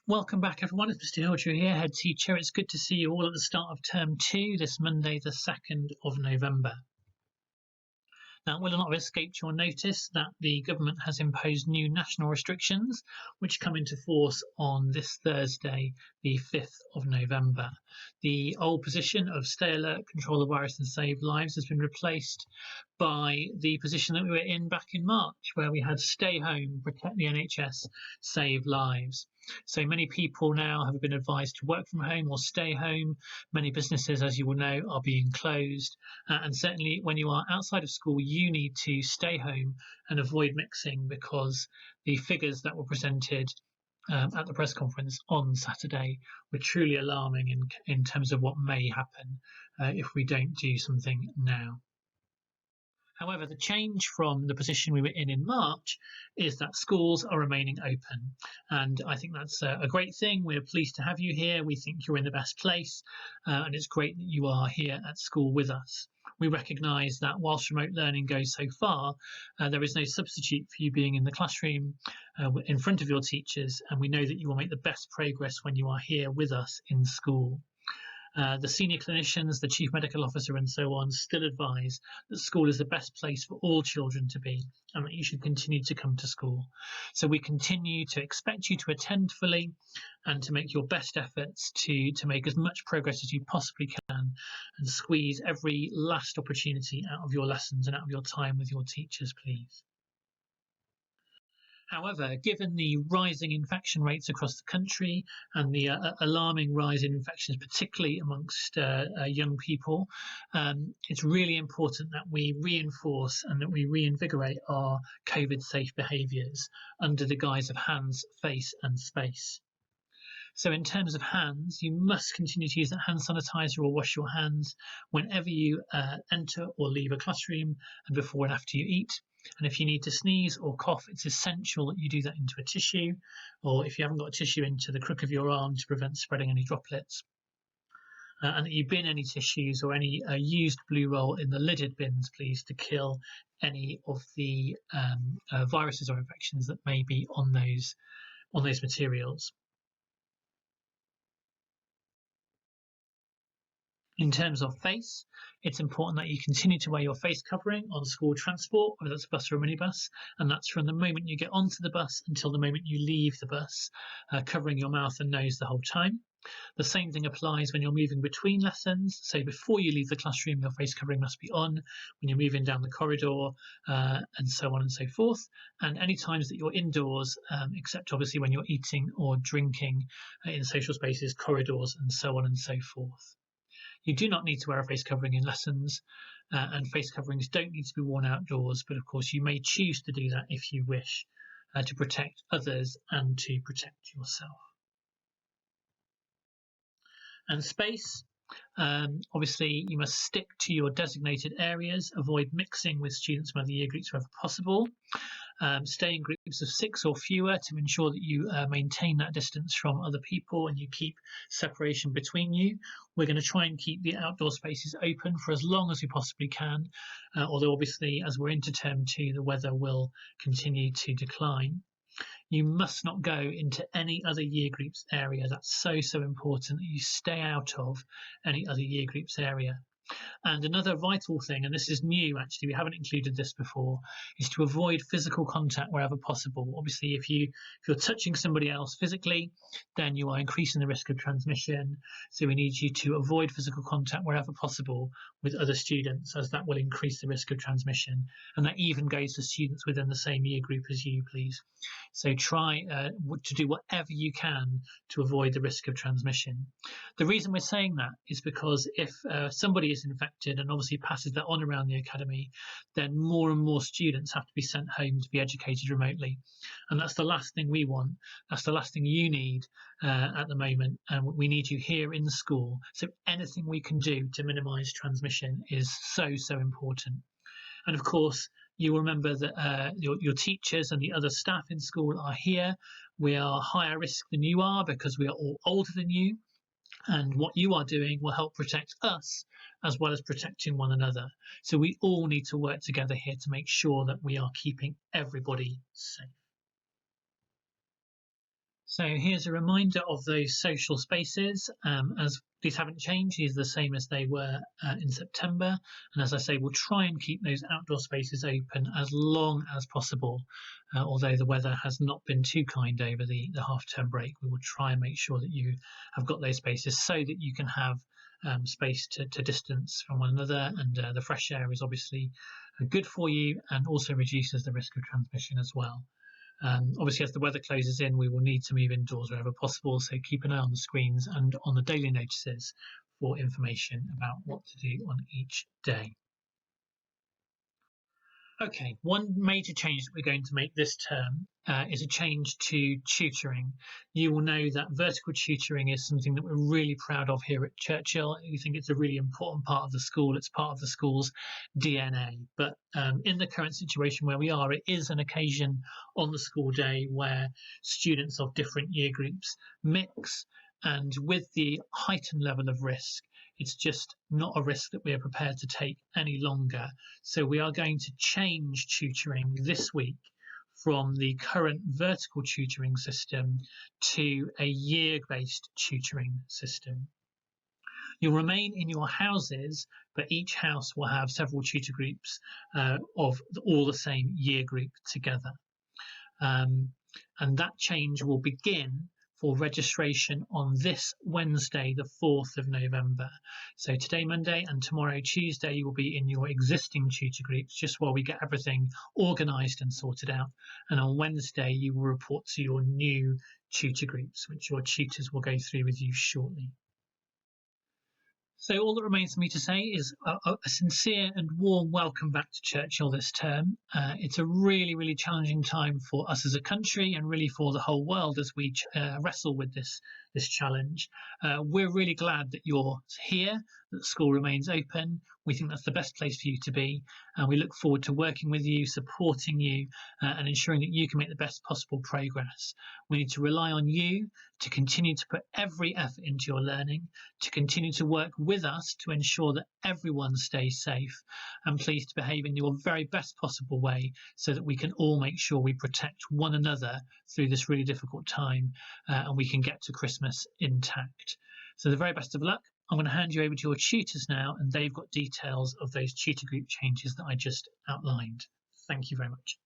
Welcome back, everyone. It's Mr. Hilcher here, head teacher. It's good to see you all at the start of term 2 this Monday, the 2nd of November. Now, it will not have escaped your notice that the government has imposed new national restrictions, which come into force on this Thursday, the 5th of November. The old position of stay alert, control the virus and save lives has been replaced by the position that we were in back in March, where we had stay home, protect the NHS, save lives. So many people now have been advised to work from home or stay home. Many businesses, as you will know, are being closed. And certainly when you are outside of school, you need to stay home and avoid mixing, because the figures that were presented at the press conference on Saturday were truly alarming in terms of what may happen if we don't do something now. However, the change from the position we were in March is that schools are remaining open. And I think that's a great thing. We're pleased to have you here. We think you're in the best place. And it's great that you are here at school with us. We recognise that whilst remote learning goes so far, there is no substitute for you being in the classroom in front of your teachers. And we know that you will make the best progress when you are here with us in school. The senior clinicians, the chief medical officer and so on still advise that school is the best place for all children to be and that you should continue to come to school. So we continue to expect you to attend fully and to make your best efforts to make as much progress as you possibly can and squeeze every last opportunity out of your lessons and out of your time with your teachers, please. However, given the rising infection rates across the country and the alarming rise in infections, particularly amongst young people, it's really important that we reinforce and that we reinvigorate our COVID-safe behaviours under the guise of hands, face and space. So in terms of hands, you must continue to use that hand sanitizer or wash your hands whenever you enter or leave a classroom and before and after you eat. And if you need to sneeze or cough, it's essential that you do that into a tissue, or if you haven't got a tissue, into the crook of your arm to prevent spreading any droplets. And that you bin any tissues or any used blue roll in the lidded bins, please, to kill any of the viruses or infections that may be on those materials. In terms of face, it's important that you continue to wear your face covering on school transport, whether it's a bus or a minibus, and that's from the moment you get onto the bus until the moment you leave the bus, covering your mouth and nose the whole time. The same thing applies when you're moving between lessons. So before you leave the classroom, your face covering must be on, when you're moving down the corridor, and so on and so forth. And any times that you're indoors, except obviously when you're eating or drinking in social spaces, corridors, and so on and so forth. You do not need to wear a face covering in lessons, and face coverings don't need to be worn outdoors, but of course you may choose to do that if you wish, to protect others and to protect yourself. And space, obviously you must stick to your designated areas, avoid mixing with students from other year groups wherever possible. Stay in groups of 6 or fewer to ensure that you maintain that distance from other people and you keep separation between you. We're going to try and keep the outdoor spaces open for as long as we possibly can, although obviously as we're into term 2 the weather will continue to decline. You must not go into any other year groups area. That's so important that you stay out of any other year groups area. And another vital thing, and this is new actually, we haven't included this before, is to avoid physical contact wherever possible. Obviously, if you're touching somebody else physically, then you are increasing the risk of transmission. So we need you to avoid physical contact wherever possible with other students, as that will increase the risk of transmission. And that even goes for students within the same year group as you, please. So try to do whatever you can to avoid the risk of transmission. The reason we're saying that is because if somebody is infected and obviously passes that on around the academy, then more and more students have to be sent home to be educated remotely. And that's the last thing we want. That's the last thing you need at the moment. And we need you here in the school. So anything we can do to minimise transmission is so important. And of course, you remember that your teachers and the other staff in school are here. We are higher risk than you are because we are all older than you. And what you are doing will help protect us as well as protecting one another. So we all need to work together here to make sure that we are keeping everybody safe. So here's a reminder of those social spaces. As these haven't changed, these are the same as they were in September. And as I say, we'll try and keep those outdoor spaces open as long as possible. Although the weather has not been too kind over the half-term break, we will try and make sure that you have got those spaces so that you can have space to distance from one another. And the fresh air is obviously good for you and also reduces the risk of transmission as well. Obviously, as the weather closes in, we will need to move indoors wherever possible, so keep an eye on the screens and on the daily notices for information about what to do on each day. Okay, one major change that we're going to make this term is a change to tutoring. You will know that vertical tutoring is something that we're really proud of here at Churchill. We think it's a really important part of the school. It's part of the school's DNA. But in the current situation where we are, it is an occasion on the school day where students of different year groups mix. And with the heightened level of risk, it's just not a risk that we are prepared to take any longer. So we are going to change tutoring this week from the current vertical tutoring system to a year-based tutoring system. You'll remain in your houses, but each house will have several tutor groups of all the same year group together. And that change will begin for registration on this Wednesday, the 4th of November. So today, Monday, and tomorrow, Tuesday, you will be in your existing tutor groups just while we get everything organised and sorted out. And on Wednesday, you will report to your new tutor groups, which your tutors will go through with you shortly. So all that remains for me to say is a sincere and warm welcome back to Churchill this term. It's a really, really challenging time for us as a country and really for the whole world as we wrestle with this challenge. We're really glad that you're here, that school remains open. We think that's the best place for you to be, and we look forward to working with you, supporting you, and ensuring that you can make the best possible progress. We need to rely on you to continue to put every effort into your learning, to continue to work with us to ensure that everyone stays safe, and please to behave in your very best possible way so that we can all make sure we protect one another through this really difficult time, and we can get to Christmas intact. So the very best of luck. I'm going to hand you over to your tutors now, and they've got details of those tutor group changes that I just outlined. Thank you very much.